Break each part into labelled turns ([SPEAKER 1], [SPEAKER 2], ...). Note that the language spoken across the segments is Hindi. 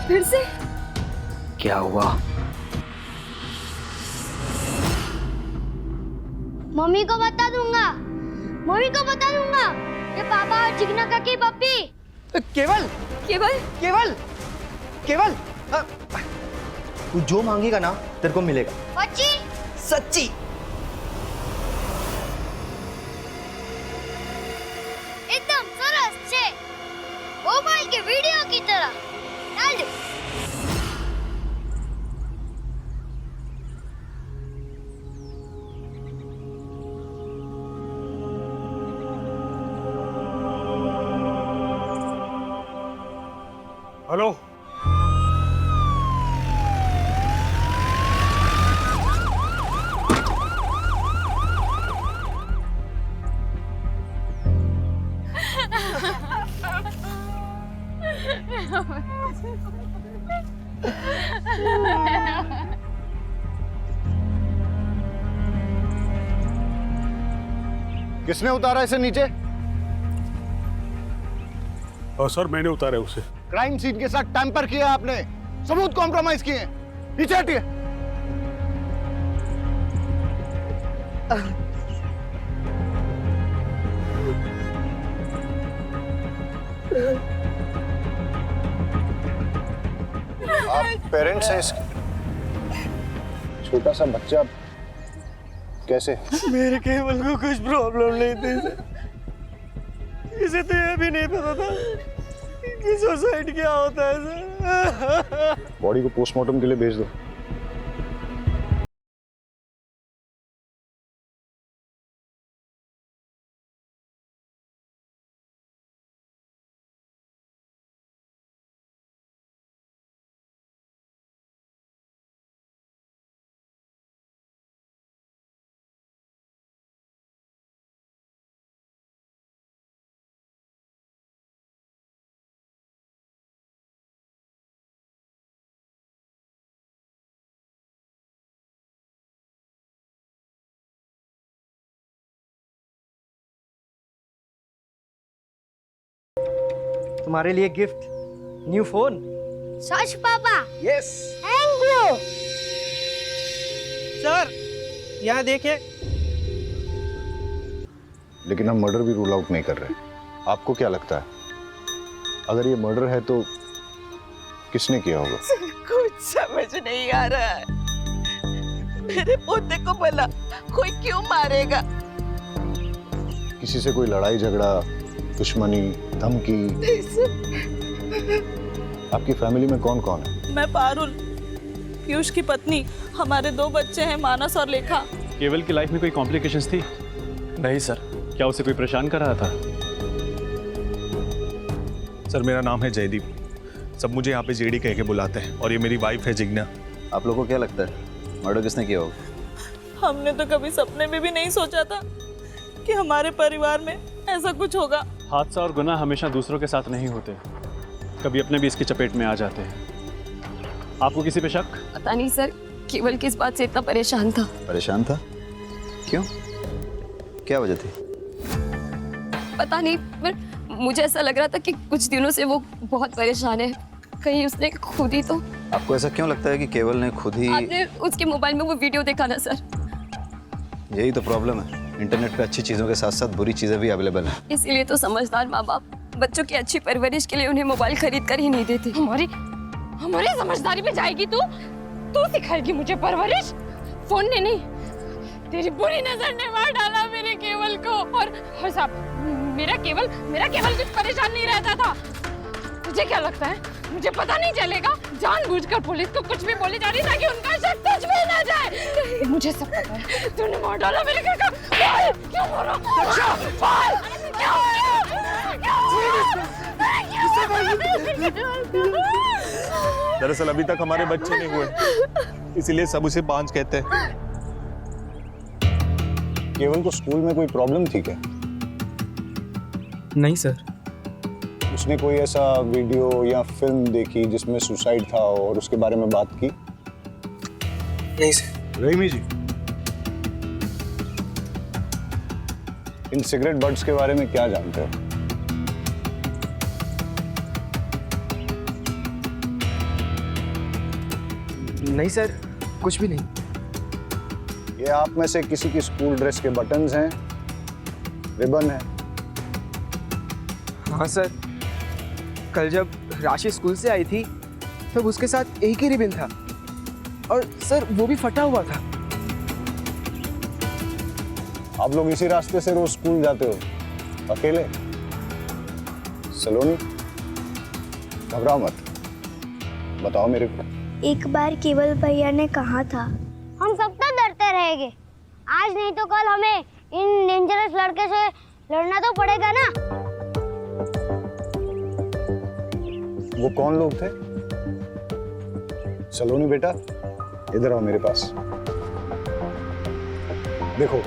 [SPEAKER 1] फिर से?
[SPEAKER 2] क्या हुआ?
[SPEAKER 3] मम्मी को बता दूंगा, मम्मी को बता दूंगा। ये पापा और चिकना का की पप्पी।
[SPEAKER 4] केवल
[SPEAKER 1] केवल?
[SPEAKER 4] केवल केवल तू जो मांगेगा ना तेरे को मिलेगा।
[SPEAKER 3] सच्ची?
[SPEAKER 4] सच्ची।
[SPEAKER 3] एकदम सरस छे, मोबाइल के वीडियो की तरह। डाल दो।
[SPEAKER 5] हेलो,
[SPEAKER 6] किसने उतारा इसे नीचे?
[SPEAKER 5] सर मैंने उतारा उसे।
[SPEAKER 6] क्राइम सीन के साथ टैंपर किया आपने, सबूत कॉम्प्रोमाइज किए। नीचे हटिए। आप पेरेंट्स हैं इसके? छोटा सा बच्चा कैसे?
[SPEAKER 4] मेरे केवल को कुछ प्रॉब्लम नहीं थी। इसे तो ये भी नहीं पता था कि सुसाइड क्या होता है सर।
[SPEAKER 6] बॉडी को पोस्टमार्टम के लिए भेज दो।
[SPEAKER 4] तुम्हारे लिए गिफ्ट, न्यू फोन।
[SPEAKER 3] सच पापा?
[SPEAKER 4] यस।
[SPEAKER 3] Thank you.
[SPEAKER 4] सर यहाँ देखिए।
[SPEAKER 6] लेकिन हम मर्डर भी रूल आउट नहीं कर रहे। आपको क्या लगता है, अगर ये मर्डर है तो किसने किया होगा?
[SPEAKER 7] कुछ समझ नहीं आ रहा है। मेरे पोते को भला कोई क्यों मारेगा?
[SPEAKER 6] किसी से कोई लड़ाई झगड़ा, दुश्मनी, धमकी? आपकी फैमिली में कौन कौन है?
[SPEAKER 7] मैं पारुल, पीयूष की पत्नी। हमारे 2 बच्चे हैं, मानस और लेखा।
[SPEAKER 8] केवल की लाइफ में कोई कॉम्प्लिकेशंस थी?
[SPEAKER 9] नहीं सर।
[SPEAKER 8] क्या उसे कोई परेशान कर रहा था?
[SPEAKER 9] सर मेरा नाम है जयदीप, सब मुझे यहाँ पे जेडी कह के बुलाते हैं, और ये मेरी वाइफ है जिग्ना।
[SPEAKER 2] आप लोगों को क्या लगता है मर्डर किसने किया होगा?
[SPEAKER 7] हमने तो कभी सपने में भी नहीं सोचा था कि हमारे परिवार में ऐसा कुछ होगा।
[SPEAKER 8] हादसा और गुनाह हमेशा दूसरों के साथ नहीं होते, कभी अपने भी इसकी चपेट में आ जाते हैं। आपको किसी पे शक?
[SPEAKER 1] पता नहीं सर, केवल किस बात से इतना परेशान था।
[SPEAKER 2] परेशान था? क्यों? क्या वजह थी?
[SPEAKER 1] पता नहीं, पर मुझे ऐसा लग रहा था कि कुछ दिनों से वो बहुत परेशान है। कहीं उसने खुद ही तो।
[SPEAKER 2] आपको ऐसा क्यों लगता है कि केवल ने खुद ही?
[SPEAKER 1] आपने उसके मोबाइल में वो वीडियो देखा ना सर?
[SPEAKER 2] यही तो प्रॉब्लम है, इंटरनेट पे अच्छी चीजों के साथ साथ बुरी चीजें भी अवेलेबल हैं।
[SPEAKER 1] इसीलिए तो समझदार माँ बाप बच्चों की अच्छी परवरिश के लिए उन्हें मोबाइल खरीद कर ही नहीं देते।
[SPEAKER 10] हमारी समझदारी पे जाएगी तू? तू सिखाएगी मुझे परवरिश? फोन ने नहीं, तेरी बुरी नजर ने मार डाला मेरे केवल को। और साहब, मेरा केवल कुछ परेशान नहीं रहता था। तुझे क्या लगता है मुझे पता नहीं चलेगा? जानबूझकर पुलिस को कुछ भी बोली जा रही ताकि उनका शक तुझ पे ना जाए। मुझे सब पता है, तूने मार डाला मेरे घर का। बोल क्यों मारा? बोल क्यों?
[SPEAKER 9] दरअसल अभी तक हमारे बच्चे नहीं हुए, इसीलिए सब उसे बांझ कहते हैं।
[SPEAKER 6] केवल को स्कूल में कोई प्रॉब्लम थी क्या?
[SPEAKER 4] नहीं सर।
[SPEAKER 6] उसने कोई ऐसा वीडियो या फिल्म देखी जिसमें सुसाइड था और उसके बारे में बात की?
[SPEAKER 4] नहीं सर।
[SPEAKER 6] रहीमी जी, इन सिगरेट बट्स के बारे में क्या जानते हो?
[SPEAKER 4] नहीं सर, कुछ भी नहीं।
[SPEAKER 6] ये आप में से किसी की स्कूल ड्रेस के बटन्स हैं, रिबन है?
[SPEAKER 4] हाँ सर, कल जब राशि स्कूल से आई थी तब उसके साथ एक ही रिबन था और सर वो भी फटा हुआ था।
[SPEAKER 6] आप लोग इसी रास्ते से रोज स्कूल जाते हो अकेले? सलोनी, घबराओ मत, बताओ मेरे को।
[SPEAKER 3] एक बार केवल भैया ने कहा था हम सब तो डरते रहेंगे, आज नहीं तो कल हमें इन डेंजरस लड़के से लड़ना तो पड़ेगा ना।
[SPEAKER 6] वो कौन लोग थे? सलोनी बेटा, इधर आओ मेरे पास। देखो,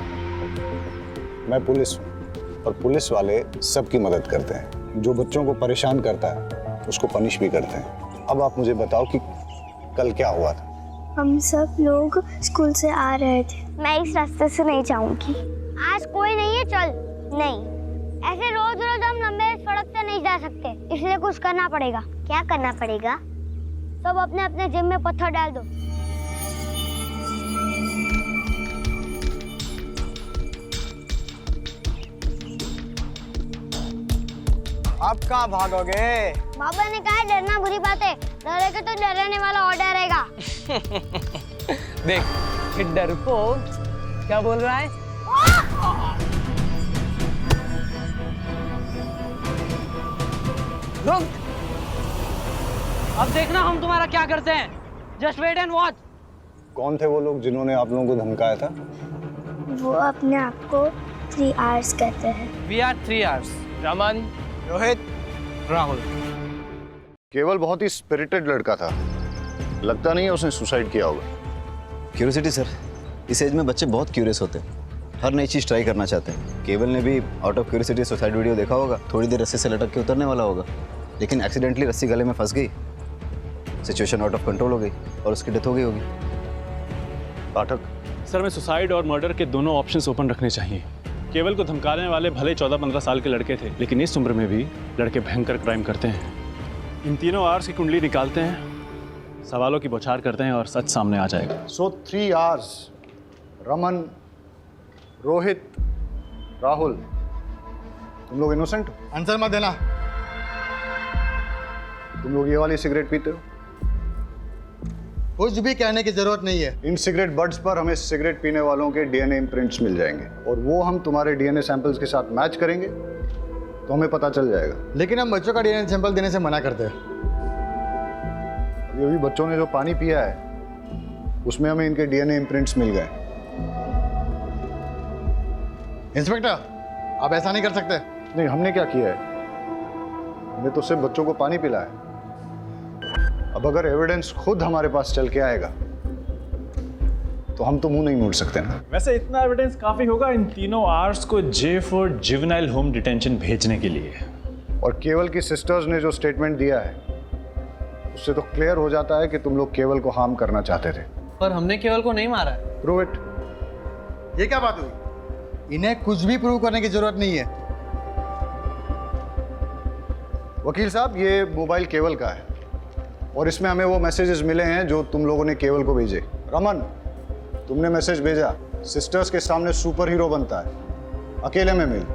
[SPEAKER 6] मैं पुलिस हूँ और पुलिस वाले सबकी मदद करते हैं। जो बच्चों को परेशान करता है उसको पनिश भी करते हैं। अब आप मुझे बताओ कि कल क्या हुआ था?
[SPEAKER 3] हम सब लोग स्कूल से आ रहे थे। मैं इस रास्ते से नहीं जाऊंगी। आज कोई नहीं है, चल। नहीं, ऐसे रोज रोज हम लंबे सड़क से नहीं जा सकते, इसलिए कुछ करना पड़ेगा। क्या करना पड़ेगा? सब अपने अपने जेब में पत्थर डाल दो।
[SPEAKER 4] आप कहाँ भागोगे?
[SPEAKER 3] बाबा ने कहा है डरना बुरी बात है, डरेगा तो डराने वाला और डरेगा।
[SPEAKER 11] देख ये डरपोक क्या बोल रहा है। रुक, अब देखना हम तुम्हारा क्या करते हैं। Just wait and watch.
[SPEAKER 6] कौन थे वो लोग जिन्होंने आप लोगों को धमकाया था?
[SPEAKER 3] वो अपने आप को 3 आवर्स कहते हैं।
[SPEAKER 11] We are 3 hours. Raman, Rohit, Rahul.
[SPEAKER 6] केवल बहुत ही स्पिरिटेड लड़का था, लगता नहीं है उसने सुसाइड किया होगा।
[SPEAKER 2] क्यूरियोसिटी सर, इस एज में बच्चे बहुत क्यूरियस होते हैं, हर नई चीज़ ट्राई करना चाहते हैं। केवल ने भी out of curiosity suicide video देखा होगा, थोड़ी देर रस्सी से लटक के उतरने वाला होगा, लेकिन एक्सीडेंटली रस्सी गले में फंस गई, सिचुएशन आउट ऑफ कंट्रोल हो गई और उसकी डेथ हो गई होगी।
[SPEAKER 6] पाठक
[SPEAKER 8] सर, मैं सुसाइड और मर्डर के दोनों ऑप्शंस ओपन रखने चाहिए। केवल को धमकाने वाले भले 14-15 साल के लड़के थे, लेकिन इस उम्र में भी लड़के भयंकर क्राइम करते हैं। इन तीनों आवर्स की कुंडली निकालते हैं, सवालों की बौछार करते हैं और सच सामने आ जाएगा।
[SPEAKER 6] सो 3 आवर्स। रमन, रोहित, राहुल, तुम लोग इनोसेंट हो?
[SPEAKER 12] आंसर मत देना।
[SPEAKER 6] तुम लोग ये वाली सिगरेट पीते हो?
[SPEAKER 12] कुछ भी कहने की जरूरत नहीं है।
[SPEAKER 6] इन सिगरेट बड्स पर हमें सिगरेट पीने वालों के डीएनए इम्प्रिंट्स मिल जाएंगे और वो हम तुम्हारे डीएनए सैंपल्स के साथ मैच करेंगे तो हमें पता चल जाएगा।
[SPEAKER 12] लेकिन हम बच्चों का डीएनए सैंपल देने से मना करते हैं।
[SPEAKER 6] अभी बच्चों ने जो पानी पिया है उसमें हमें इनके डीएनए इम्प्रिंट्स मिल गए।
[SPEAKER 12] इंस्पेक्टर, आप ऐसा नहीं कर सकते।
[SPEAKER 6] नहीं, हमने क्या किया है, हमने तो सिर्फ बच्चों को पानी पिलाया। अब अगर एविडेंस खुद हमारे पास चल के आएगा तो हम तो मुंह नहीं मोड़ सकते ना।
[SPEAKER 8] वैसे इतना एविडेंस काफी होगा इन तीनों आर्ट्स को J for juvenile home detention भेजने के लिए।
[SPEAKER 6] और केवल की सिस्टर्स ने जो स्टेटमेंट दिया है उससे तो क्लियर हो जाता है कि तुम लोग केवल को हार्म करना चाहते थे।
[SPEAKER 11] पर हमने केवल को नहीं मारा है।
[SPEAKER 6] Prove it.
[SPEAKER 12] ये क्या बात हुई? इन्हें कुछ भी प्रूव करने की जरूरत नहीं है।
[SPEAKER 6] वकील साहब, ये मोबाइल केवल का है और इसमें हमें वो मैसेजेस मिले हैं जो तुम लोगों ने केवल को भेजे। रमन, तुमने मैसेज भेजा सिस्टर्स के सामने सुपर हीरो बनता है, अकेले में मिल।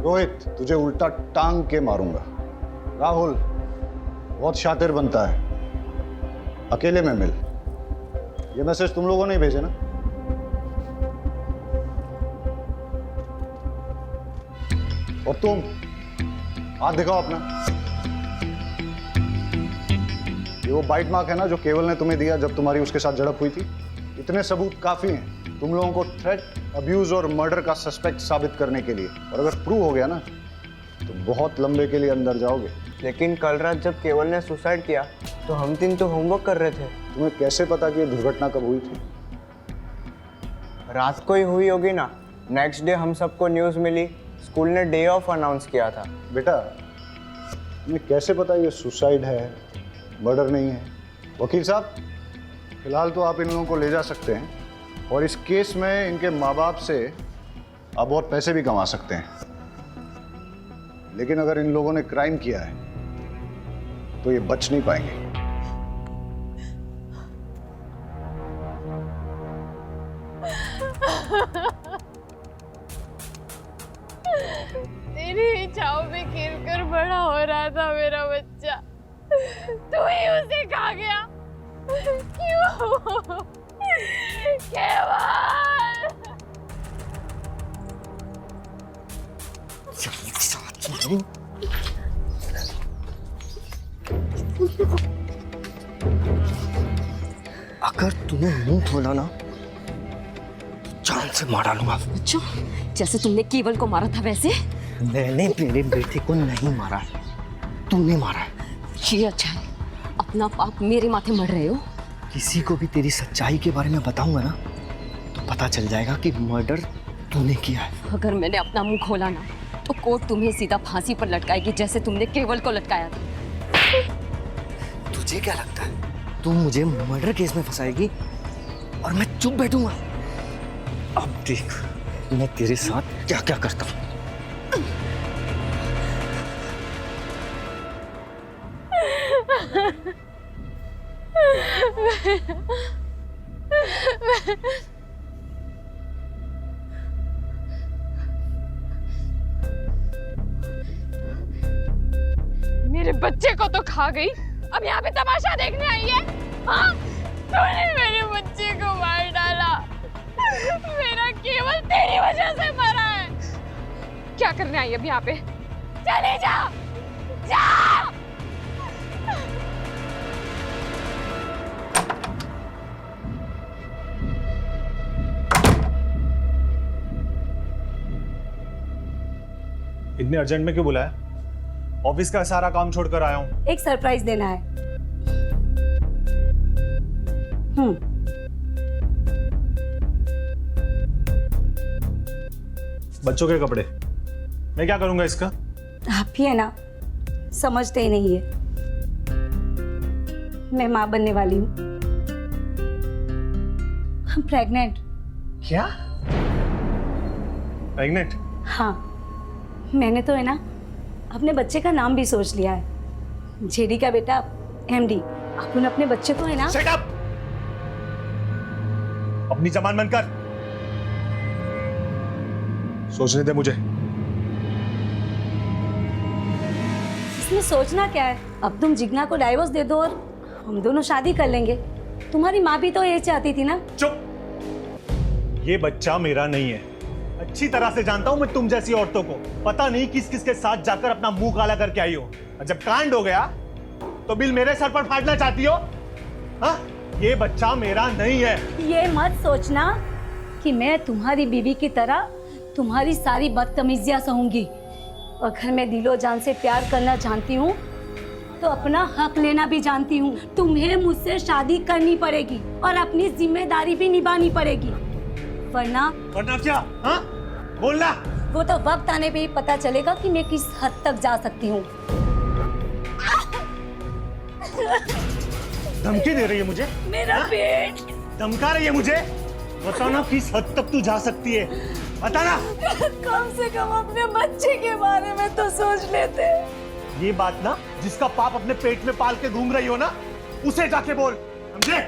[SPEAKER 6] रोहित, तुझे उल्टा टांग के मारूंगा। राहुल, बहुत शातिर बनता है, अकेले में मिल। ये मैसेज तुम लोगों ने भेजे ना? और तुम हाथ दिखाओ अपना। ये वो बाइट मार्क है ना जो केवल ने तुम्हें दिया जब तुम्हारी उसके साथ झड़प हुई थी। इतने सबूत काफी हैं तुम लोगों को थ्रेट, अब्यूज और मर्डर का सस्पेक्ट साबित करने के लिए। और अगर प्रूव हो गया ना तो बहुत लंबे के लिए अंदर जाओगे।
[SPEAKER 4] लेकिन कल रात जब केवल ने सुसाइड किया तो हम 3 तो होमवर्क कर रहे थे।
[SPEAKER 6] तुम्हें कैसे पता कि ये दुर्घटना कब हुई थी?
[SPEAKER 4] रात को ही हुई होगी ना। नेक्स्ट डे हम सबको न्यूज़ मिली, स्कूल ने डे ऑफ अनाउंस किया था।
[SPEAKER 6] बेटा, तुम्हें कैसे पता ये सुसाइड है, मर्डर नहीं है? वकील साहब, फिलहाल तो आप इन लोगों को ले जा सकते हैं और इस केस में इनके माँ बाप से आप बहुत पैसे भी कमा सकते हैं। लेकिन अगर इन लोगों ने क्राइम किया है तो ये बच नहीं पाएंगे।
[SPEAKER 10] तेरी इच्छाओं में खेलकर बड़ा हो रहा था मेरा बच्चा, तू ही उसे खा गया। क्यों? केवल
[SPEAKER 4] अगर तूने मुंह खोला ना तो जान से मार डालूंगा।
[SPEAKER 1] अच्छा, जैसे तुमने केवल को मारा था वैसे?
[SPEAKER 4] मैंने मेरे बेटे को नहीं मारा है, तूने मारा है।
[SPEAKER 1] ये अच्छा है, अपना पाप मेरे माथे मढ़ रहे हो।
[SPEAKER 4] किसी को भी तेरी सच्चाई के बारे में बताऊंगा ना तो पता चल जाएगा कि मर्डर तूने किया है।
[SPEAKER 1] अगर मैंने अपना मुंह खोला ना तो कोर्ट तुम्हें सीधा फांसी पर लटकाएगी, जैसे तुमने केवल को लटकाया था।
[SPEAKER 4] तुझे क्या लगता है तू मुझे मर्डर केस में फंसाएगी और मैं चुप बैठूंगा? अब देख मैं तेरे साथ क्या क्या करता हूँ।
[SPEAKER 10] मेरे बच्चे को तो खा गई, अब यहाँ पे तमाशा देखने आई है? हाँ, तूने मेरे बच्चे को मार डाला। मेरा केवल तेरी वजह से मरा है। क्या करने आई अब यहाँ पे? चले जा, जा।
[SPEAKER 9] इतने अर्जेंट में क्यों बुलाया? ऑफिस का सारा काम छोड़कर आया हूँ।
[SPEAKER 13] एक सरप्राइज देना है।
[SPEAKER 9] बच्चों के कपड़े मैं क्या करूंगा इसका?
[SPEAKER 13] आप ही है ना, समझते ही नहीं है। मैं माँ बनने वाली हूँ, प्रेग्नेंट।
[SPEAKER 9] क्या? प्रेग्नेंट?
[SPEAKER 13] हाँ, मैंने तो है ना अपने बच्चे का नाम भी सोच लिया है। जेडी का बेटा एमडी। अपन अपने बच्चे को है ना।
[SPEAKER 9] Shut up! अपनी जबान बंद कर। सोचने दे मुझे।
[SPEAKER 13] इसमें सोचना क्या है? अब तुम जिग्ना को डाइवोर्स दे दो और हम दोनों शादी कर लेंगे। तुम्हारी माँ भी तो ये चाहती थी ना।
[SPEAKER 9] चुप! ये बच्चा मेरा नहीं है। अच्छी तरह से जानता हूं मैं तुम जैसी औरतों को। पता नहीं किस किस के साथ जाकर अपना मुंह काला करके आई हो। और जब कांड हो गया तो बिल मेरे सर पर फाड़ना चाहती हो? हाँ? ये बच्चा मेरा नहीं है।
[SPEAKER 13] ये मत सोचना कि मैं तुम्हारी बीवी की तरह तुम्हारी सारी बदतमीजियां सहूंगी। अगर मैं दिलो जान से प्यार करना जानती हूँ तो अपना हक लेना भी जानती हूँ। तुम्हें मुझसे शादी करनी पड़ेगी और अपनी जिम्मेदारी भी निभानी पड़ेगी, वरना
[SPEAKER 9] क्या? हाँ? बोलना।
[SPEAKER 13] वो तो वक्त आने पे ही पता चलेगा कि मैं किस हद तक जा सकती हूँ।
[SPEAKER 9] धमकी दे रही है मुझे?
[SPEAKER 13] मेरा पेट
[SPEAKER 9] धमका रही है मुझे? बताओ ना किस हद तक तू जा सकती है? बता ना।
[SPEAKER 13] कम से कम अपने बच्चे के बारे में तो सोच लेते।
[SPEAKER 9] ये बात ना जिसका पाप अपने पेट में पाल के घूम रही हो ना, उसे जाके बोल, समझे?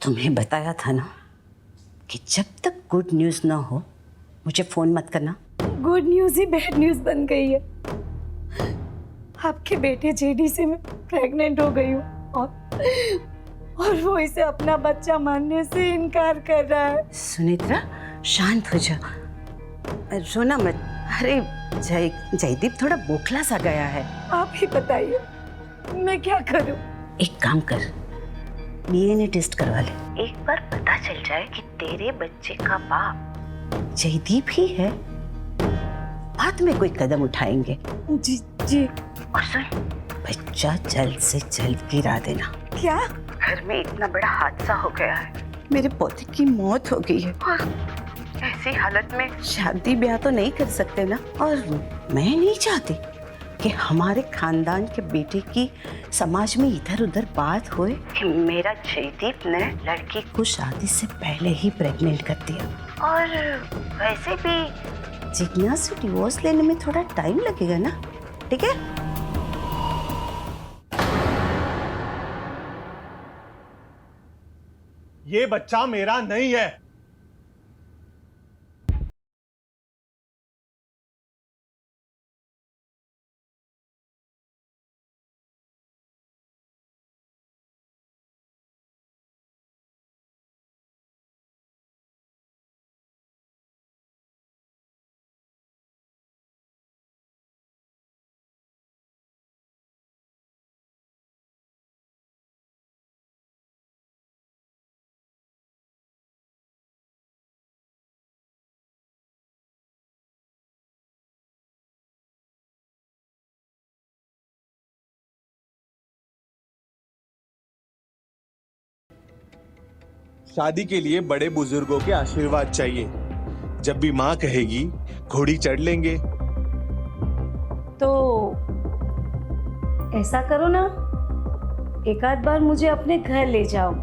[SPEAKER 14] तुम्हें बताया था ना कि जब तक गुड न्यूज़ ना हो मुझे फोन मत करना।
[SPEAKER 13] गुड न्यूज़ ही बैड न्यूज़ बन गई है। आपके बेटे जेडी से मैं प्रेग्नेंट हो गई हूँ और वो इसे अपना बच्चा मानने से इनकार कर रहा है।
[SPEAKER 14] सुनेत्रा शांत हो जा, रोना मत। अरे जयदीप थोड़ा बोखला सा गया है।
[SPEAKER 13] आप ही बताइए मैं क्या करूं?
[SPEAKER 14] एक काम कर, डीएनए टेस्ट करवा ले। एक बार पता चल जाए कि तेरे बच्चे का बाप जयदीप ही है, बाद में कोई कदम उठाएंगे।
[SPEAKER 13] जी जी।
[SPEAKER 14] और सुन, बच्चा जल्द से जल्द गिरा देना।
[SPEAKER 13] क्या?
[SPEAKER 14] घर में इतना बड़ा हादसा हो गया है, मेरे पोते की मौत हो गई है और ऐसी हालत में शादी ब्याह तो नहीं कर सकते ना। और मैं नहीं चाहती कि हमारे खानदान के बेटे की समाज में इधर उधर बात होए कि मेरा जयदीप ने लड़की को शादी से पहले ही प्रेग्नेंट कर दिया। और वैसे भी जिज्ञा से डिवोर्स लेने में थोड़ा टाइम लगेगा ना, ठीक है?
[SPEAKER 9] ये बच्चा मेरा नहीं है।
[SPEAKER 15] शादी के लिए बड़े बुजुर्गों के आशीर्वाद चाहिए। जब भी माँ कहेगी घोड़ी चढ़ लेंगे।
[SPEAKER 13] तो ऐसा करो ना, एक आध बार मुझे अपने घर ले जाओ।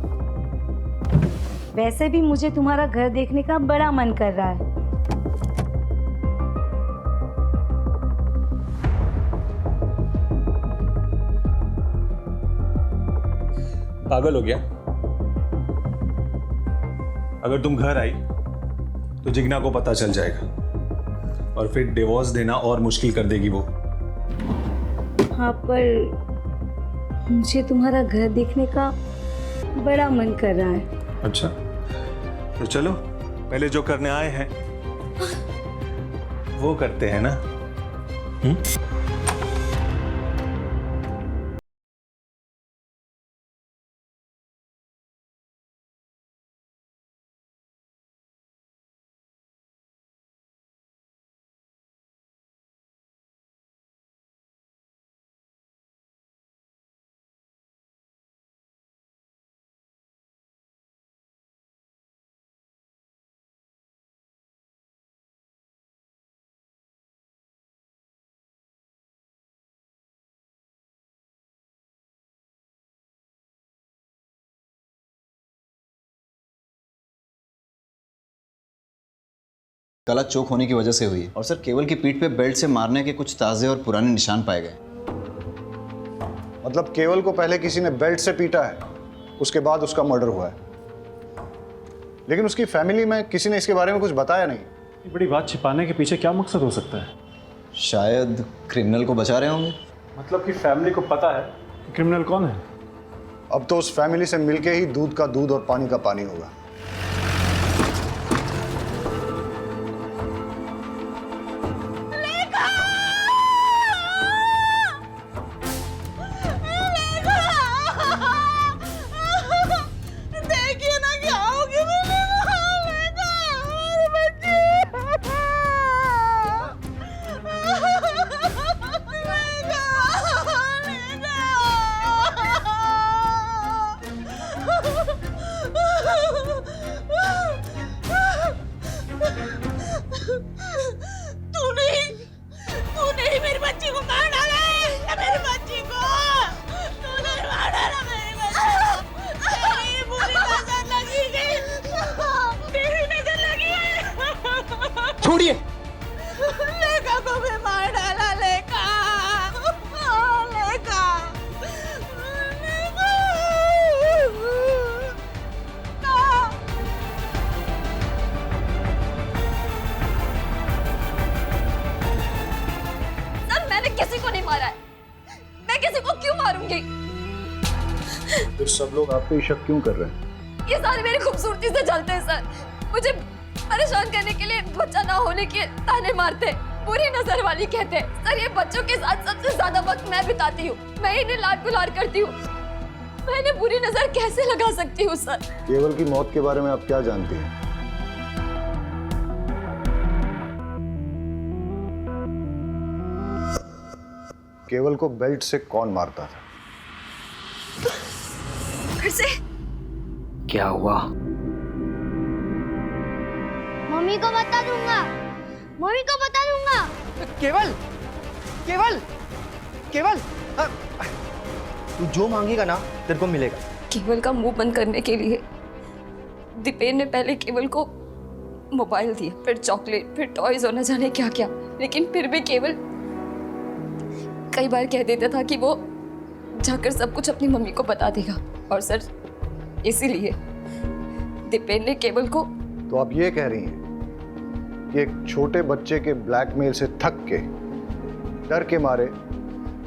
[SPEAKER 13] वैसे भी मुझे तुम्हारा घर देखने का बड़ा मन कर रहा है।
[SPEAKER 15] पागल हो गया? अगर तुम घर आई तो जिग्ना को पता चल जाएगा और फिर डिवोर्स देना और मुश्किल कर देगी वो।
[SPEAKER 13] हाँ, पर मुझे तुम्हारा घर देखने का बड़ा मन कर रहा है।
[SPEAKER 15] अच्छा, तो चलो पहले जो करने आए हैं वो करते हैं ना।
[SPEAKER 2] गला चोक होने की वजह से हुई है। और सर, केवल की पीठ पे बेल्ट से मारने के कुछ ताज़े और पुराने निशान पाए गए।
[SPEAKER 6] मतलब केवल को पहले किसी ने बेल्ट से पीटा है, उसके बाद उसका मर्डर हुआ है। लेकिन उसकी फैमिली में किसी ने इसके बारे में कुछ बताया नहीं।
[SPEAKER 8] ये बड़ी बात छिपाने के पीछे क्या मकसद हो सकता है?
[SPEAKER 2] शायद क्रिमिनल को बचा रहे होंगे।
[SPEAKER 8] मतलब कि फैमिली को पता है कि क्रिमिनल कौन है?
[SPEAKER 6] अब तो उस फैमिली से मिलके ही दूध का दूध और पानी का पानी होगा।
[SPEAKER 11] छोड़िए।
[SPEAKER 7] लेका को भी मार डाला। लेका
[SPEAKER 1] सर, मैंने किसी को नहीं मारा है। मैं किसी को क्यों मारूंगी?
[SPEAKER 6] फिर सब लोग आप पे ही शक क्यों कर रहे हैं?
[SPEAKER 1] ये सारे मेरी खूबसूरती से जलते हैं सर। मुझे परेशान करने के लिए बच्चा ना होने के ताने मारते, बुरी नजर वाली कहते। सर, ये बच्चों के साथ सबसे ज्यादा वक्त मैं बिताती हूँ। मैं इन्हें लाड गुलार करती हूँ। मैं इन्हें बुरी नजर कैसे लगा सकती हूँ सर?
[SPEAKER 6] केवल की मौत के बारे में आप क्या जानती हैं? केवल को बेल्ट से कौन मारता था?
[SPEAKER 1] फिर से
[SPEAKER 4] क्या हुआ?
[SPEAKER 3] मम्मी को बता दूंगा। मम्मी को बता दूंगा।
[SPEAKER 11] केवल केवल केवल तू जो मांगेगा ना तेरे को मिलेगा।
[SPEAKER 1] केवल का मुंह बंद करने के लिए दीपेन ने पहले केवल को मोबाइल दिए, फिर चॉकलेट, फिर टॉयज और न जाने क्या क्या, लेकिन फिर भी केवल कई बार कह देता था कि वो जाकर सब कुछ अपनी मम्मी को बता देगा। और सर इसीलिए दीपेन ने केवल को।
[SPEAKER 6] तो आप ये कह रही हैं कि एक छोटे बच्चे के ब्लैकमेल से थक के, डर के मारे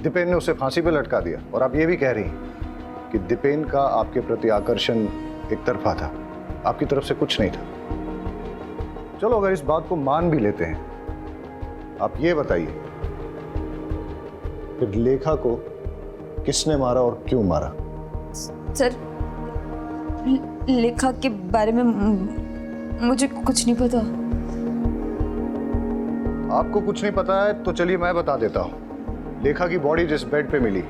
[SPEAKER 6] दीपेन ने उसे फांसी पे लटका दिया, और आप ये भी कह रही हैं कि दीपेन का आपके प्रति आकर्षण एक तरफा था, आपकी तरफ से कुछ नहीं था। चलो अगर इस बात को मान भी लेते हैं, आप ये बताइए फिर लेखा को किसने मारा और क्यों मारा?
[SPEAKER 1] सर लेखा के बारे में मुझे कुछ नहीं पता।
[SPEAKER 6] आपको कुछ नहीं पता है तो चलिए मैं बता देता हूं। लेखा की बॉडी जिस बेड पे मिली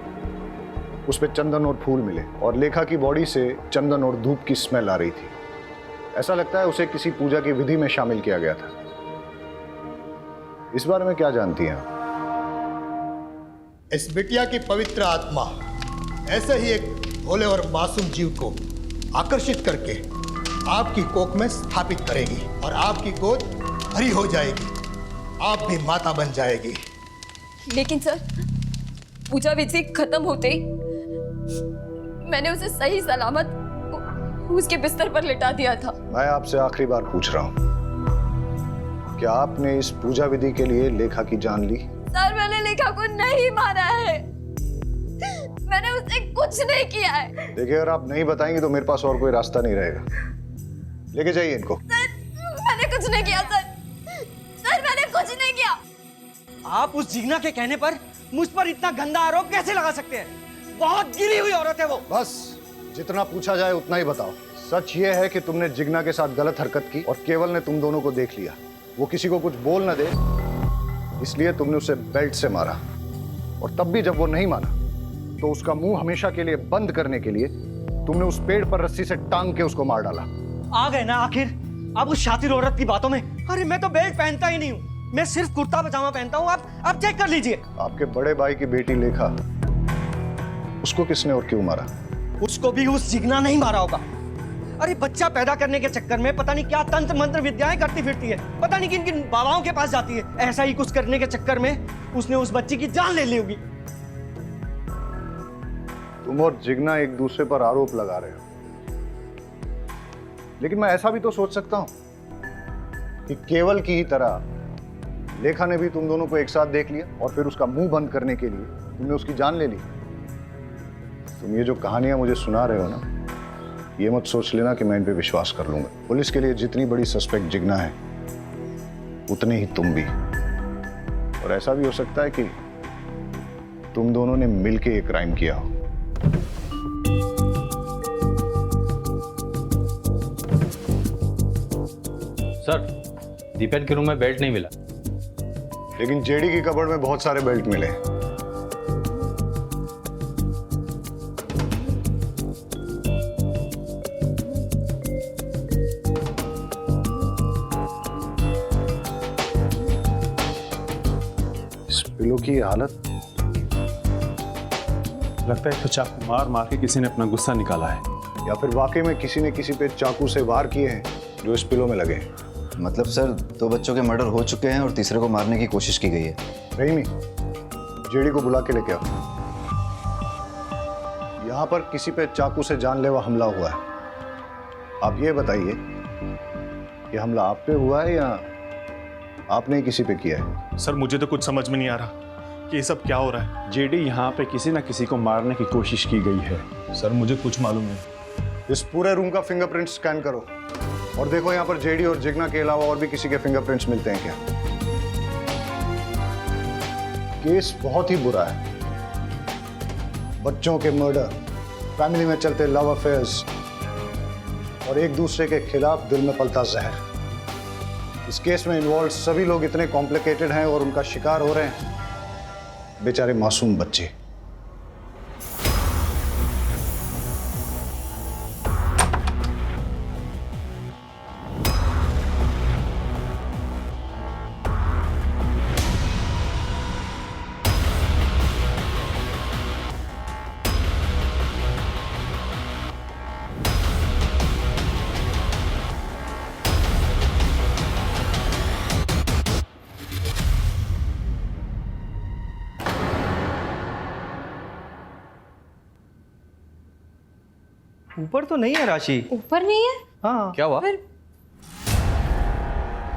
[SPEAKER 6] उस पे चंदन और फूल मिले, और लेखा की बॉडी से चंदन और धूप की स्मेल आ रही थी। ऐसा लगता है उसे किसी पूजा की विधि में शामिल किया गया था। इस बारे में क्या जानती हैं आप?
[SPEAKER 12] इस बिटिया की पवित्र आत्मा ऐसे ही एक भोले और मासूम जीव को आकर्षित करके आपकी कोख में स्थापित करेगी और आपकी गोद भरी हो जाएगी, आप भी माता बन जाएगी।
[SPEAKER 1] लेकिन सर पूजा विधि खत्म होते ही मैंने उसे सही सलामत उसके बिस्तर पर लिटा दिया था।
[SPEAKER 6] मैं आपसे आखिरी बार पूछ रहा हूं, क्या आपने इस पूजा विधि के लिए लेखा की जान ली?
[SPEAKER 1] सर मैंने लेखा को नहीं मारा है, मैंने उससे कुछ नहीं किया है।
[SPEAKER 6] देखिए अगर आप नहीं बताएंगे तो मेरे पास और कोई रास्ता नहीं रहेगा। लेके जाइए इनको।
[SPEAKER 1] सर मैंने कुछ नहीं किया सर, सर मैंने कुछ नहीं किया।
[SPEAKER 11] आप उस जिग्ना के कहने पर मुझ पर इतना गंदा आरोप कैसे लगा सकते हैं? बहुत गिरी हुई औरत है वो।
[SPEAKER 6] बस जितना पूछा जाए उतना ही बताओ। सच ये है कि तुमने जिग्ना के साथ गलत हरकत की और केवल ने तुम दोनों को देख लिया। वो किसी को कुछ बोल न दे इसलिए तुमने उसे बेल्ट से मारा, और तब भी जब वो नहीं माना तो उसका मुंह हमेशा के लिए बंद करने के लिए तुमने उस पेड़ पर रस्सी से टांग के उसको मार डाला।
[SPEAKER 11] आ गए ना आखिर अब उस शातिर औरत की बातों में। अरे मैं तो बेल्ट पहनता ही नहीं हूँ, मैं सिर्फ कुर्ता पजामा पहनता हूँ। आप चेक कर लीजिए।
[SPEAKER 6] आपके बड़े भाई की बेटी लेखा, उसको किसने और क्यों मारा?
[SPEAKER 11] उसको भी उस जिग्ना नहीं मारा होगा। अरे बच्चा पैदा करने के चक्कर में पता नहीं क्या तंत्र मंत्र विद्याएं करती फिरती है, पता नहीं किन किन बाबाओं के पास जाती है। ऐसा ही कुछ करने के चक्कर में उसने उस बच्ची की जान ले ली होगी।
[SPEAKER 6] तुम और जिग्ना एक दूसरे पर आरोप लगा रहे हो, लेकिन मैं ऐसा भी तो सोच सकता हूं कि केवल की ही तरह लेखा ने भी तुम दोनों को एक साथ देख लिया और फिर उसका मुंह बंद करने के लिए तुमने उसकी जान ले ली। तुम ये जो कहानियां मुझे सुना रहे हो ना, ये मत सोच लेना कि मैं इन पे विश्वास कर लूंगा। पुलिस के लिए जितनी बड़ी सस्पेक्ट जिग्ना है उतने ही तुम भी, और ऐसा भी हो सकता है कि तुम दोनों ने मिलके एक क्राइम किया हो।
[SPEAKER 16] सर दीपेन के रूम में बेल्ट नहीं मिला,
[SPEAKER 6] लेकिन जेडी की कबर्ड में बहुत सारे बेल्ट मिले। इस पिलो की हालत,
[SPEAKER 8] लगता है तो चाकू मार मार के किसी ने अपना गुस्सा निकाला है,
[SPEAKER 6] या फिर वाकई में किसी ने किसी पे चाकू से वार किए हैं जो इस पिलो में लगे हैं।
[SPEAKER 2] मतलब सर 2 बच्चों के मर्डर हो चुके हैं और तीसरे को मारने की कोशिश की गई है।
[SPEAKER 6] रहीमी, जेडी को बुला के लेके आओ। यहाँ पर किसी पे चाकू से जानलेवा हमला हुआ है। आप ये बताइए कि हमला आप पे हुआ है या आपने ही किसी पे किया है?
[SPEAKER 9] सर मुझे तो कुछ समझ में नहीं आ रहा कि ये सब क्या हो रहा है।
[SPEAKER 8] जेडी यहाँ पे किसी न किसी को मारने की कोशिश की गई है।
[SPEAKER 9] सर मुझे कुछ मालूम नहीं।
[SPEAKER 6] इस पूरे रूम का फिंगरप्रिंट स्कैन करो और देखो यहाँ पर जेडी और जिग्ना के अलावा और भी किसी के फिंगरप्रिंट्स मिलते हैं क्या। केस बहुत ही बुरा है। बच्चों के मर्डर, फैमिली में चलते लव अफेयर्स और एक दूसरे के खिलाफ दिल में पलता जहर। इस केस में इन्वॉल्व सभी लोग इतने कॉम्प्लिकेटेड हैं और उनका शिकार हो रहे हैं बेचारे मासूम बच्चे।
[SPEAKER 11] ऊपर तो नहीं है राशि।
[SPEAKER 10] ऊपर नहीं है?
[SPEAKER 11] हाँ।
[SPEAKER 16] क्या हुआ?
[SPEAKER 10] फिर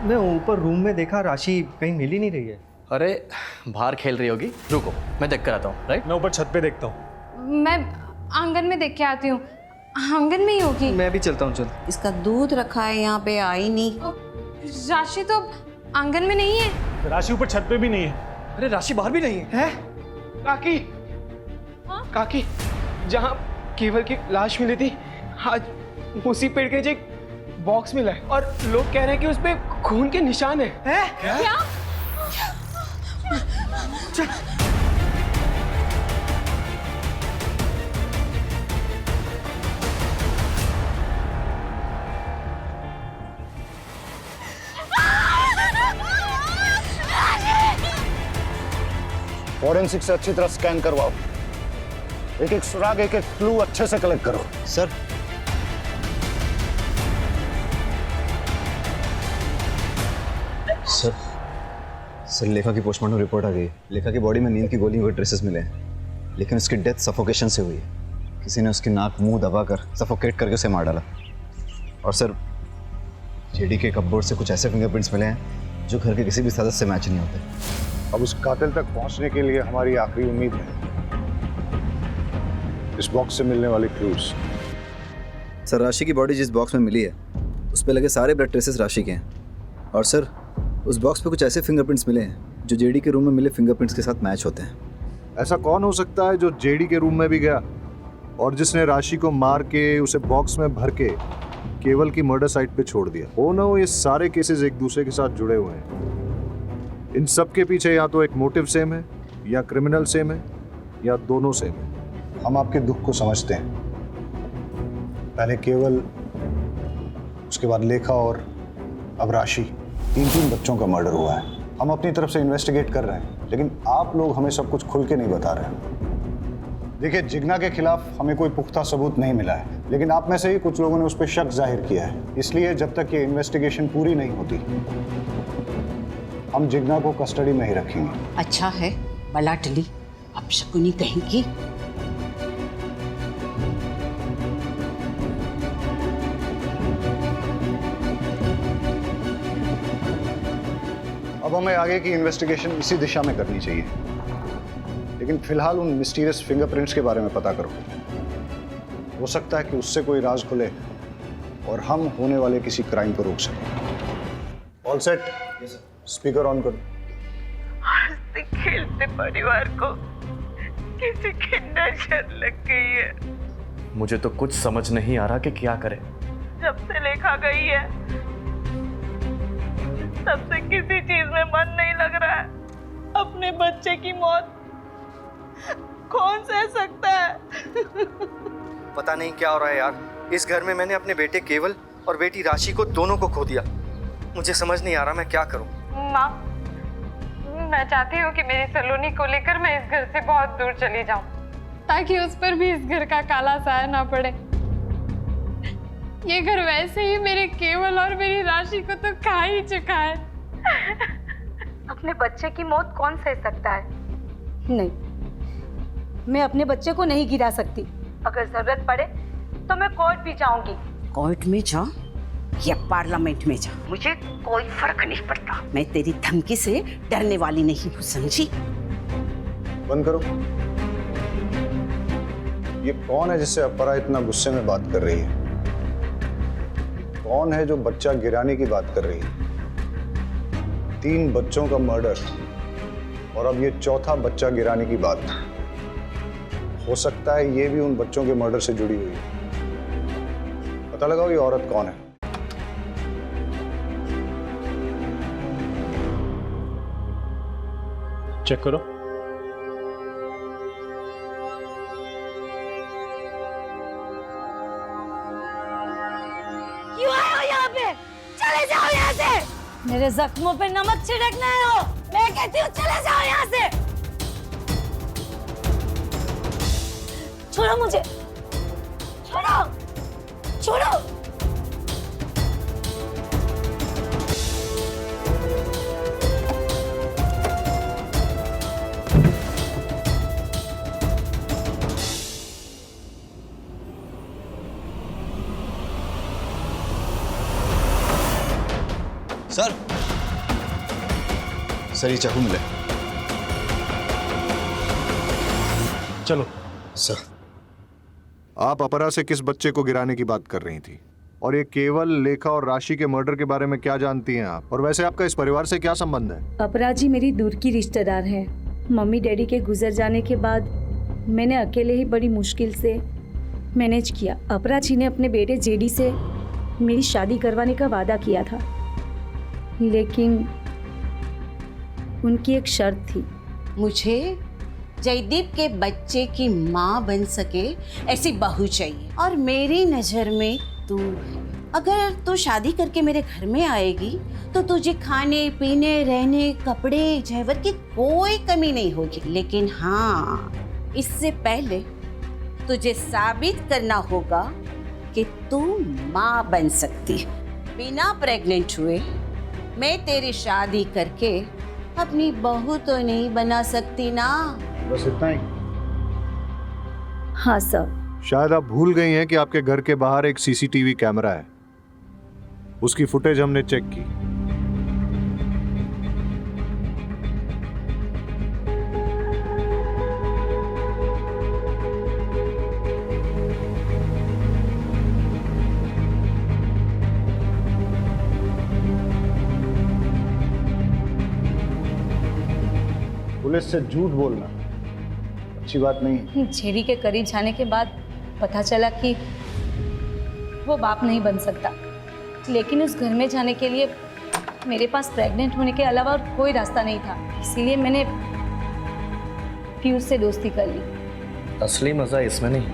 [SPEAKER 11] मैं ऊपर रूम में देखा, राशि कहीं मिल ही नहीं रही है।
[SPEAKER 16] अरे बाहर खेल रही होगी, रुको मैं देख कर आता हूँ। राइट,
[SPEAKER 9] मैं ऊपर छत पे देखता हूँ।
[SPEAKER 10] मैं आंगन में देख के आती हूँ, आंगन में ही होगी।
[SPEAKER 11] मैं भी चलता हूँ, चल।
[SPEAKER 14] इसका दूध रखा है यहाँ पे, आई नहीं।
[SPEAKER 10] राशि तो आंगन में नहीं है।
[SPEAKER 9] राशि ऊपर छत पे भी नहीं है।
[SPEAKER 11] अरे राशि बाहर भी नहीं है।
[SPEAKER 17] काकी, काकी, जहाँ केवल की लाश मिली थी, आज उसी पेड़ के नीचे एक बॉक्स मिला है और लोग कह रहे हैं कि उस पे खून के निशान है।
[SPEAKER 10] क्या?
[SPEAKER 6] फॉरेंसिक से अच्छी तरह स्कैन करवाओ, एक एक सुराग, एक एक क्लू अच्छे से कलेक्ट करो।
[SPEAKER 2] सर सर लेखा की पोस्टमार्टम रिपोर्ट आ गई। लेखा की बॉडी में नींद की गोलियों के ट्रेसेस मिले हैं, लेकिन उसकी डेथ सफोकेशन से हुई है। किसी ने उसकी नाक मुंह दबाकर सफोकेट करके उसे मार डाला। और सर जेडी के कपबोर्ड से कुछ ऐसे फिंगरप्रिंट्स मिले हैं जो घर के किसी भी सदस्य से मैच नहीं होते।
[SPEAKER 6] अब उस कातिल तक पहुंचने के लिए हमारी आखिरी उम्मीद है इस बॉक्स से मिलने वाले क्लूज।
[SPEAKER 2] सर राशि की बॉडी जिस बॉक्स में मिली है उस पर लगे सारे ब्लड ट्रेसेस राशि के हैं। और सर उस बॉक्स पे कुछ ऐसे फिंगरप्रिंट्स मिले हैं जो जेडी के रूम में मिले फिंगरप्रिंट्स के साथ मैच होते हैं।
[SPEAKER 6] ऐसा कौन हो सकता है जो जेडी के रूम में भी गया और जिसने राशि को मार के उसे बॉक्स में भर के केवल की मर्डर साइट पे छोड़ दिया? हो ना हो ये सारे केसेस एक दूसरे के साथ जुड़े हुए हैं। इन सब के पीछे या तो एक मोटिव सेम है, या क्रिमिनल सेम है, या दोनों सेम है। हम आपके दुख को समझते हैं। पहले केवल, उसके बाद लेखा और अब राशि, तीन बच्चों का मर्डर हुआ है। हम अपनी तरफ से इन्वेस्टिगेट कर रहे हैं, लेकिन आप लोग हमें सब कुछ खुल के नहीं बता रहे हैं। देखिए, जिग्ना के खिलाफ हमें कोई पुख्ता सबूत नहीं मिला है, लेकिन आप में से ही कुछ लोगों ने उस पर शक जाहिर किया है। इसलिए जब तक ये इन्वेस्टिगेशन पूरी नहीं होती हम जिग्ना को कस्टडी में ही रखेंगे।
[SPEAKER 14] अच्छा है, बला टली, अब शकुनी कहेंगी।
[SPEAKER 6] अब हमें आगे की इन्वेस्टिगेशन इसी दिशा में करनी चाहिए, लेकिन फिलहाल उन मिस्टीरियस फिंगरप्रिंट्स के बारे में पता करो। हो सकता है कि उससे कोई राज खुले और हम होने वाले किसी क्राइम को रोक सकें। All set? स्पीकर ऑन करो।
[SPEAKER 7] हंसते खेलते परिवार को किसी की नजर लग गई है।
[SPEAKER 16] मुझे तो कुछ समझ नहीं आ रहा कि क्या करें।
[SPEAKER 7] जब से लेखा गई है तब से किसी चीज में मन नहीं लग रहा है। अपने बच्चे की मौत कौन सह सकता है?
[SPEAKER 11] पता नहीं क्या हो रहा है यार। इस घर में मैंने अपने बेटे केवल और बेटी राशि को दोनों को खो दिया। मुझे समझ नहीं आ रहा मैं क्या करूं।
[SPEAKER 10] माँ, मैं चाहती हूँ कि मेरी सलोनी को लेकर मैं इस घर से बहुत दूर चली जाऊं, ताकि उस पर भी इस घर का काला साया ना पड़े। ये घर वैसे ही मेरे केवल और मेरी राशि को तो खा ही चुका है।
[SPEAKER 13] अपने बच्चे की मौत कौन सह सकता है? नहीं, मैं अपने बच्चे को नहीं गिरा सकती। अगर जरूरत पड़े तो मैं कोर्ट भी जाऊंगी।
[SPEAKER 14] कोर्ट में जा या पार्लियामेंट में जा, मुझे कोई फर्क नहीं पड़ता। मैं तेरी धमकी से डरने वाली नहीं हूँ, समझी?
[SPEAKER 6] बंद करो। ये कौन है जिससे अपरा इतना गुस्से में बात कर रही है? कौन है जो बच्चा गिराने की बात कर रही है? 3 बच्चों का मर्डर और अब ये चौथा बच्चा गिराने की बात। हो सकता है ये भी उन बच्चों के मर्डर से जुड़ी हुई है। पता लगाओ ये औरत कौन है।
[SPEAKER 8] चेक करो।
[SPEAKER 13] क्यों आए हो यहाँ पे? चले जाओ यहाँ से। मेरे जख्मों पे नमक छिड़कना है हो। मैं कहती हूँ चले जाओ यहाँ से। छोड़ो मुझे, छोड़ो, छोड़ो।
[SPEAKER 2] सर सर ये चाकू मिला।
[SPEAKER 8] चलो।
[SPEAKER 6] सर आप अपरा से किस बच्चे को गिराने की बात कर रही थी? और ये केवल, लेखा और राशि के मर्डर के बारे में क्या जानती हैं आप? और वैसे आपका इस परिवार से क्या संबंध है?
[SPEAKER 13] अपरा जी मेरी दूर की रिश्तेदार है। मम्मी डैडी के गुजर जाने के बाद मैंने अकेले ही बड़ी मुश्किल से मैनेज किया। अपरा जी ने अपने बेटे जेडी से मेरी शादी करवाने का वादा किया था, लेकिन उनकी एक शर्त थी।
[SPEAKER 14] मुझे जयदीप के बच्चे की माँ बन सके ऐसी बहू चाहिए, और मेरी नज़र में तू, अगर तू शादी करके मेरे घर में आएगी तो तुझे खाने पीने, रहने, कपड़े, जेवर की कोई कमी नहीं होगी। लेकिन हाँ, इससे पहले तुझे साबित करना होगा कि तू माँ बन सकती है। बिना प्रेग्नेंट हुए मैं तेरी शादी करके अपनी बहू तो नहीं बना सकती ना।
[SPEAKER 6] बस इतना ही?
[SPEAKER 13] हाँ सर।
[SPEAKER 6] शायद आप भूल गई हैं कि आपके घर के बाहर एक सीसीटीवी कैमरा है। उसकी फुटेज हमने चेक की। पुलिस से झूठ बोलना अच्छी बात नहीं है।
[SPEAKER 13] जेडी के करीब जाने के बाद पता चला कि वो बाप नहीं बन सकता, लेकिन उस घर में जाने के लिए मेरे पास प्रेग्नेंट होने के अलावा और कोई रास्ता नहीं था। इसीलिए मैंने पीयूष से दोस्ती कर ली।
[SPEAKER 16] असली मजा इसमें नहीं,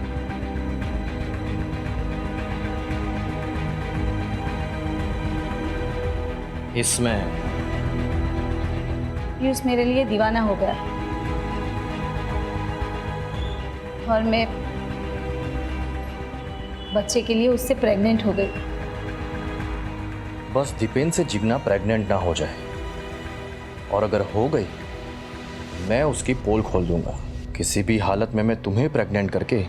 [SPEAKER 16] इसमें।
[SPEAKER 13] पीयूष मेरे लिए दीवाना हो गया और मैं बच्चे के लिए उससे प्रेग्नेंट हो गई।
[SPEAKER 16] बस दीपेन से जिग्ना प्रेग्नेंट ना हो जाए, और अगर हो गई मैं उसकी पोल खोल दूंगा। किसी भी हालत में मैं तुम्हें प्रेग्नेंट करके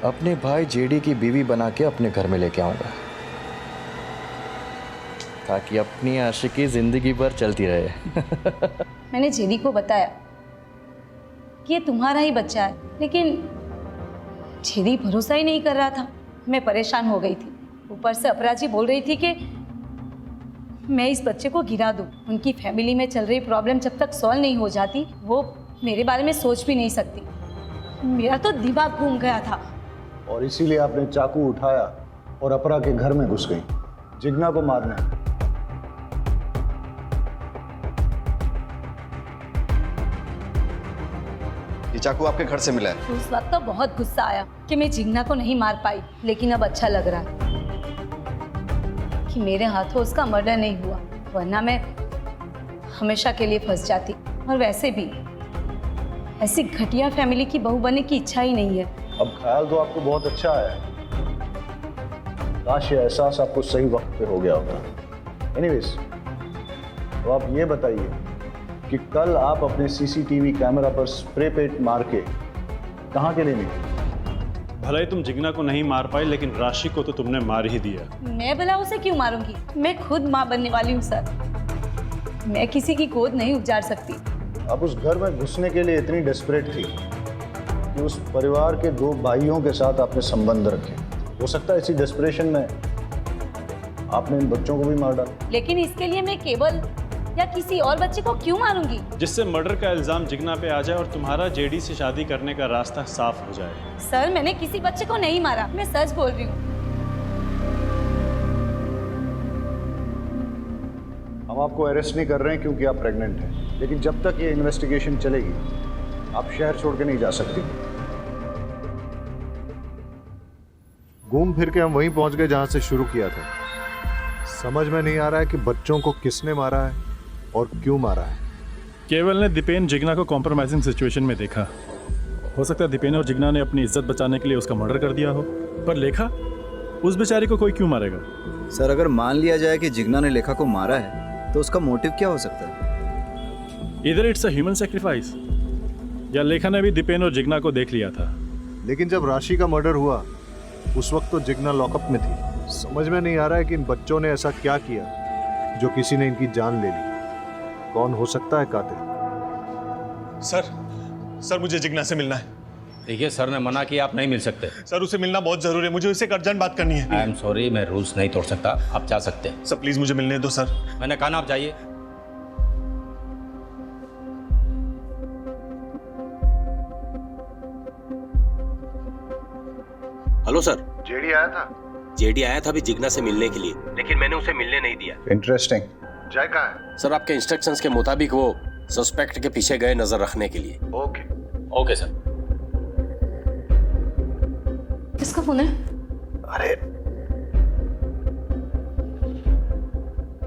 [SPEAKER 16] अपने भाई जेडी की बीवी बना के अपने घर में लेके आऊंगा, ताकि अपनी आशिकी जिंदगी भर चलती रहे।
[SPEAKER 13] मैंने जेडी को बताया कि ये तुम्हारा ही बच्चा है, लेकिन जेडी भरोसा ही नहीं कर रहा था। मैं परेशान हो गई थी। ऊपर से अपराजी बोल रही थी कि मैं इस बच्चे को गिरा दूं। उनकी फैमिली में चल रही प्रॉब्लम जब तक सॉल्व नहीं हो जाती, वो मेरे बारे में सोच भी नहीं सकती। मेरा तो दिमाग घूम गया था।
[SPEAKER 6] और इसीलिए आपने चाकू उठाया और अपरा के घर में घुस गई जिग्ना को मारने।
[SPEAKER 2] ये चाकू आपके घर से मिला है?
[SPEAKER 13] उस वक्त तो बहुत गुस्सा आया कि मैं जिग्ना को नहीं मार पाई, लेकिन अब अच्छा लग रहा है कि मेरे हाथों उसका मर्डर नहीं हुआ, वरना मैं हमेशा के लिए फंस जाती। और वैसे भी ऐसी घटिया फैमिली की बहू बनने की इच्छा ही नहीं है।
[SPEAKER 6] अब ख्याल तो आपको बहुत अच्छा आया है, काश ये एहसास आपको सही वक्त पे हो गया होता। एनीवेज, तो आप ये बताइए कि कल आप अपने सीसीटीवी कैमरा पर स्प्रे पेंट मार के कहाँ के लिए निकले?
[SPEAKER 8] भले ही तुम जिग्ना को नहीं मार पाई, लेकिन राशि को तो तुमने मार ही दिया।
[SPEAKER 13] मैं भला उसे क्यों मारूंगी? मैं खुद माँ बनने वाली हूँ सर। मैं किसी की गोद नहीं उजाड़ सकती।
[SPEAKER 6] आप उस घर में घुसने के लिए इतनी डेस्परेट थी कि उस परिवार के 2 भाइयों के साथ आपने संबंध रखे। हो सकता है इसी डेस्परेशन में आपने इन बच्चों को भी मार डाला।
[SPEAKER 13] लेकिन इसके लिए मैं केवल या किसी और बच्चे को क्यों मारूंगी?
[SPEAKER 8] जिससे मर्डर का इल्जाम जिग्ना पे आ जाए और तुम्हारा जेडी से शादी करने का रास्ता साफ हो जाए।
[SPEAKER 13] सर, मैंने किसी बच्चे को नहीं मारा, मैं सच बोल रही हूँ।
[SPEAKER 6] हम आपको अरेस्ट नहीं कर रहे हैं क्योंकि आप प्रेग्नेंट हैं, लेकिन जब तक ये इन्वेस्टिगेशन चलेगी आप शहर छोड़ के नहीं जा सकती। घूम फिर के हम वहीं पहुंच गए जहां से शुरू किया था। समझ में नहीं आ रहा है कि बच्चों को किसने मारा है और क्यों मारा है।
[SPEAKER 8] केवल ने दीपेन जिग्ना को कॉम्प्रोमाइजिंग सिचुएशन में देखा। हो सकता है दीपेन और जिग्ना ने अपनी इज्जत बचाने के लिए उसका मर्डर कर दिया हो, पर लेखा, उस बेचारी को कोई क्यों मारेगा?
[SPEAKER 2] सर, अगर मान लिया जाए कि जिग्ना ने लेखा को मारा है तो उसका मोटिव क्या हो सकता है?
[SPEAKER 8] इधर इट्स अ ह्यूमन सैक्रिफाइस, या लेखा ने भी दीपेन और जिग्ना को देख लिया था।
[SPEAKER 6] लेकिन जब राशि का मर्डर हुआ उस वक्त तो जिग्ना लॉकअप में थी। समझ में नहीं आ रहा है कि इन बच्चों ने ऐसा क्या किया जो किसी ने इनकी जान ले ली। कौन हो सकता है कातिल?
[SPEAKER 9] सर मुझे जिग्ना से मिलना है।
[SPEAKER 18] देखिए सर ने मना किया, आप नहीं मिल सकते।
[SPEAKER 9] सर उसे मिलना बहुत जरूरी है, मुझे उससे एक अर्जेंट बात करनी है।
[SPEAKER 18] आई एम सॉरी, मैं रूल्स नहीं तोड़ सकता, आप जा सकते हैं।
[SPEAKER 9] सर प्लीज मुझे मिलने दो सर।
[SPEAKER 18] मैंने कहा ना आप जाइए।
[SPEAKER 19] Hello sir.
[SPEAKER 6] जेडी आया था?
[SPEAKER 19] जेडी आया था अभी जिग्ना से मिलने के लिए, लेकिन मैंने उसे मिलने नहीं दिया।
[SPEAKER 6] इंटरेस्टिंग। जय कहाँ है?
[SPEAKER 19] सर आपके इंस्ट्रक्शंस के मुताबिक वो सस्पेक्ट के पीछे गए नजर रखने के लिए।
[SPEAKER 18] Okay sir.
[SPEAKER 10] किसका फोन है?
[SPEAKER 6] अरे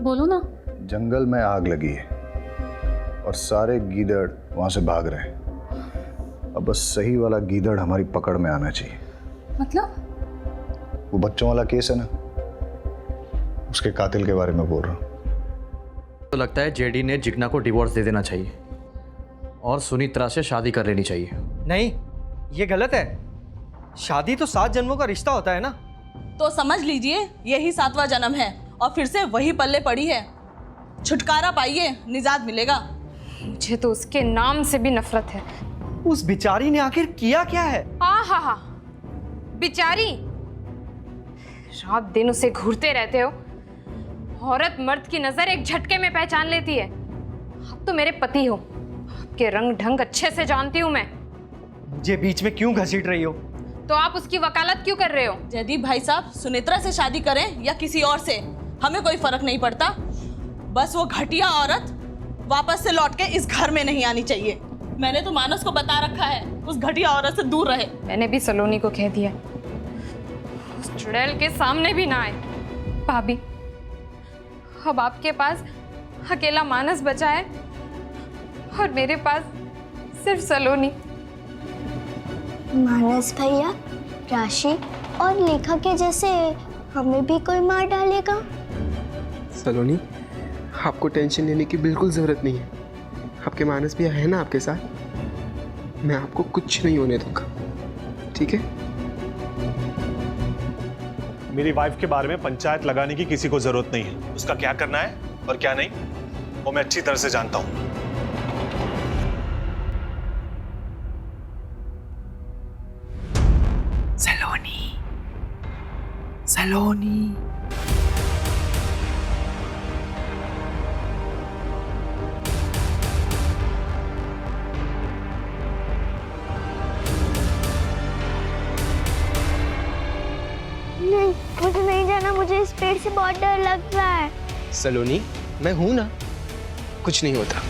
[SPEAKER 10] बोलो ना।
[SPEAKER 6] जंगल में आग लगी है और सारे गीदड़ वहां से भाग रहे हैं। अब बस सही वाला गीदड़ हमारी पकड़ में आना चाहिए।
[SPEAKER 10] मतलब?
[SPEAKER 6] वो बच्चों वाला केस है ना, उसके कातिल के बारे में बोल रहा हूँ।
[SPEAKER 16] तो लगता है जेडी ने जिग्ना को डिवोर्स दे देना चाहिए और सुनीत्रा से शादी कर लेनी चाहिए।
[SPEAKER 11] नहीं, ये गलत है। शादी तो 7 जन्मों का रिश्ता होता है ना।
[SPEAKER 7] तो समझ लीजिए यही 7वां जन्म है और फिर से वही पल्ले पड़ी है। छुटकारा पाइए, निजात मिलेगा।
[SPEAKER 10] मुझे तो उसके नाम से भी नफरत है।
[SPEAKER 11] उस बिचारी ने आखिर किया क्या है?
[SPEAKER 10] हाँ, बिचारी। रात दिन उसे घूरते रहते हो। औरत मर्द की नजर एक झटके में पहचान लेती है। आप तो मेरे पति हो, आपके रंग ढंग अच्छे से जानती हूँ मैं।
[SPEAKER 11] मुझे बीच में क्यों घसीट रही हो?
[SPEAKER 10] तो आप उसकी वकालत क्यों कर रहे हो?
[SPEAKER 7] जयदीप भाई साहब, सुनेत्रा से शादी करें या किसी और से, हमें कोई फर्क नहीं पड़ता। बस वो घटिया औरत वापस से लौट के इस घर में नहीं आनी चाहिए। मैंने तो मानस को बता रखा है उस घटिया औरत से दूर रहे।
[SPEAKER 10] मैंने भी सलोनी को कह दिया उस चुड़ैल के सामने भी ना आए। भाभी, अब आपके पास अकेला मानस बचा है और मेरे पास सिर्फ सलोनी।
[SPEAKER 3] मानस भैया, राशि और लेखा के जैसे हमें भी कोई मार डालेगा?
[SPEAKER 17] सलोनी, आपको टेंशन लेने की बिल्कुल जरूरत नहीं है। आपके मानस भैया है ना आपके साथ। मैं आपको कुछ नहीं होने दूंगा, ठीक है?
[SPEAKER 9] मेरी वाइफ के बारे में पंचायत लगाने की किसी को जरूरत नहीं है। उसका क्या करना है और क्या नहीं वो मैं अच्छी तरह से जानता हूं।
[SPEAKER 17] सलोनी।
[SPEAKER 3] नहीं, मुझे नहीं जाना। मुझे इस पेड़ से बहुत डर लग रहा है।
[SPEAKER 17] सलोनी, मैं हूं ना, कुछ नहीं होता।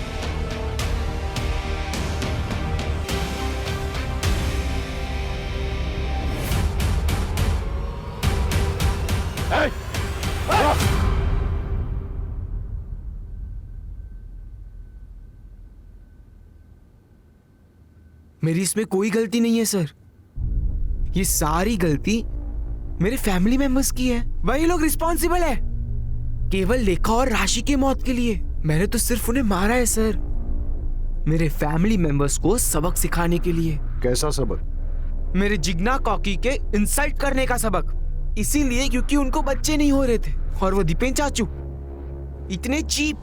[SPEAKER 17] मेरी इसमें कोई गलती नहीं है सर। ये सारी गलती मेरे फैमिली मेंबर्स की है। वही लोग रिस्पॉन्सिबल है केवल लेखा और राशि की मौत के लिए। मैंने तो सिर्फ उन्हें मारा है सर, मेरे फैमिली मेंबर्स को सबक सिखाने के लिए।
[SPEAKER 6] कैसा सबक?
[SPEAKER 17] मेरे जिग्ना कॉकी के इंसल्ट करने का सबक। इसीलिए क्योंकि उनको बच्चे नहीं हो रहे थे और वो दीपेन चाचू इतने चीप,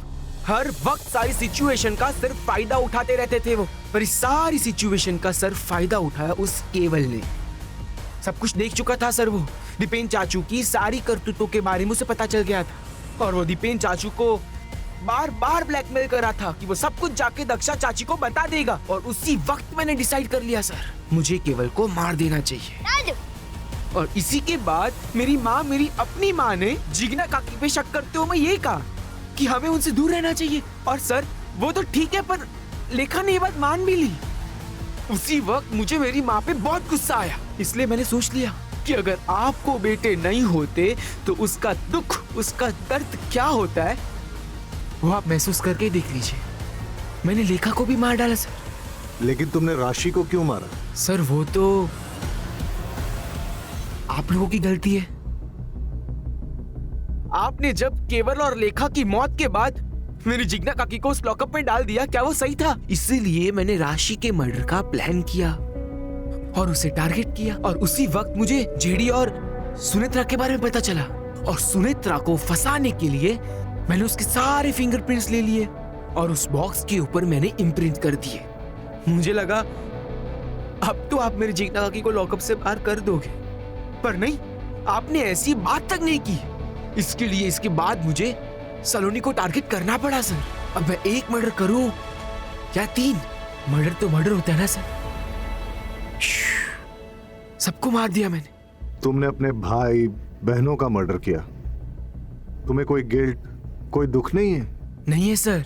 [SPEAKER 17] हर वक्त सारी सिचुएशन का सिर्फ फायदा उठाते रहते थे वो। पर इस सारी सिचुएशन का सिर्फ फायदा उठाया उस केवल ने। सब कुछ देख चुका था सर वो। दीपेन चाचू की सारी करतूतों के बारे में उसे पता चल गया था और वो दीपेन चाचू को बार बार ब्लैकमेल कर रहा था कि वो सब कुछ जाके दक्षा चाची को बता देगा। और उसी वक्त मैंने डिसाइड कर लिया सर, मुझे केवल को मार देना चाहिए। और इसी के बाद मेरी माँ, मेरी अपनी माँ ने जिग्ना काकी पे शक करते हुए मैं ये कहा कि हमें उनसे दूर रहना चाहिए। और सर वो तो ठीक है, पर लेखा ने ये बात मान भी ली। उसी वक्त मुझे मेरी माँ पे बहुत गुस्सा आया, इसलिए मैंने सोच लिया कि अगर आपको बेटे नहीं होते तो उसका दुख, उसका दर्द क्या होता है वो आप महसूस करके देख लीजिए। मैंने लेखा को भी मार डाला सर।
[SPEAKER 6] लेकिन तुमने राशि को क्यों मारा?
[SPEAKER 17] सर वो तो आप लोगों की गलती है। आपने जब केवल और लेखा की मौत के बाद मेरी जिग्ना काकी को उस लॉकअप में डाल दिया, क्या वो सही था? इसीलिए मैंने राशि के मर्डर का प्लान किया और उसे टारगेट किया। और उसी वक्त मुझे जेडी और सुनेत्रा के बारे में पता चला और सुनेत्रा को फंसाने के लिए मैंने उसके सारे फिंगरप्रिंट्स ले लिए और उस बॉक्स के ऊपर मैंने इम्प्रिंट कर दिए। मुझे लगा अब तो आप मेरे जिग्ना काकी को लॉकअप से बाहर कर दोगे, पर नहीं, आपने ऐसी बात तक नहीं की। इसके लिए इसके बाद मुझे सलोनी को टारगेट करना पड़ा सर। अब मैं 1 मर्डर करूं या 3, मर्डर तो मर्डर होता है ना सर। सबको मार दिया मैंने।
[SPEAKER 6] तुमने अपने भाई बहनों का मर्डर किया, तुम्हें कोई गिल्ट, कोई दुख नहीं है?
[SPEAKER 17] नहीं है सर,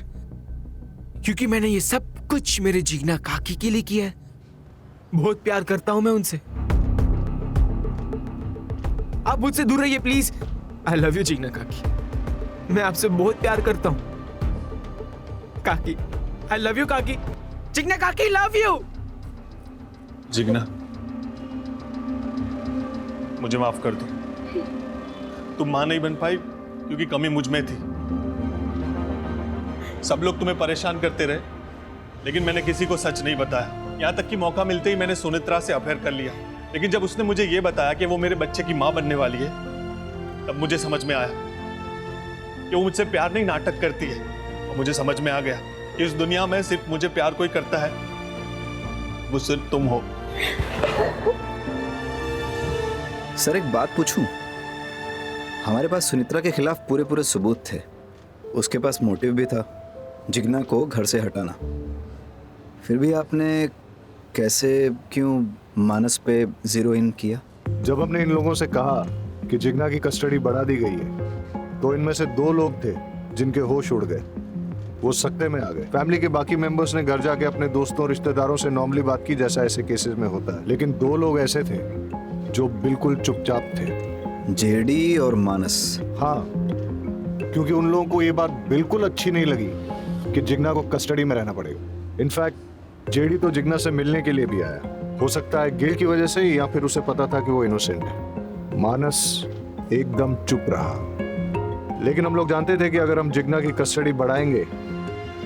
[SPEAKER 17] क्योंकि मैंने ये सब कुछ मेरे जिग्ना काकी के लिए किया है। बहुत प्यार करता हूं मैं उनसे। आप मुझसे दूर रहिए please. I love you Jigna काकी, मैं आपसे बहुत प्यार करता हूं काकी। आई लव यू काकी। जिग्ना काकी लव यू।
[SPEAKER 15] जिग्ना, मुझे माफ कर दो। तुम मां नहीं बन पाई क्योंकि कमी मुझ में थी। सब लोग तुम्हें परेशान करते रहे, लेकिन मैंने किसी को सच नहीं बताया। यहां तक कि मौका मिलते ही मैंने सुनित्रा से अफेयर कर लिया। लेकिन जब उसने मुझे यह बताया कि वो मेरे बच्चे की मां बनने वाली है, तब मुझे समझ में आया कि वो मुझसे प्यार नहीं, नाटक करती है। और मुझे समझ में आ गया कि इस दुनिया में सिर्फ मुझे प्यार कोई करता है, वो सिर्फ तुम हो।
[SPEAKER 2] सर एक बात पूछूं? हमारे पास सुनित्रा के खिलाफ पूरे सबूत थे, उसके पास मोटिव भी था, जिग्ना को घर से हटाना। फिर भी आपने कैसे, क्यों मानस पे जीरो इन किया?
[SPEAKER 6] जब हमने इन लोगों से कहा कि जिग्ना की कस्टडी बढ़ा दी गई है, तो इनमें से 2 लोग थे जिनके होश उड़ गए, वो सकते में आ गए। फैमिली के बाकी मेंबर्स ने घर जाके अपने दोस्तों रिश्तेदारों से नॉर्मली बात की, जैसा ऐसे केसेस में होता है। लेकिन 2 लोग ऐसे थे जो बिल्कुल चुपचाप थे,
[SPEAKER 2] जेडी और मानस।
[SPEAKER 6] हाँ, क्योंकि उन लोगों को ये बात बिल्कुल अच्छी नहीं लगी कि जिग्ना को कस्टडी में रहना पड़ेगा। इनफैक्ट जेडी तो जिग्ना से मिलने के लिए भी आया, हो सकता है गिल्ट की वजह से, या फिर उसे पता था कि वो इनोसेंट है। मानस एकदम चुप रहा। लेकिन हम लोग जानते थे कि अगर हम जिग्ना की कस्टडी बढ़ाएंगे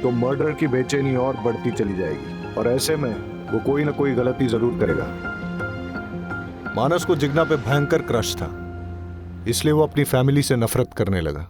[SPEAKER 6] तो मर्डर की बेचैनी और बढ़ती चली जाएगी, और ऐसे में वो कोई ना कोई गलती जरूर करेगा। मानस को जिग्ना पे भयंकर क्रश था, इसलिए वो अपनी फैमिली से नफरत करने लगा।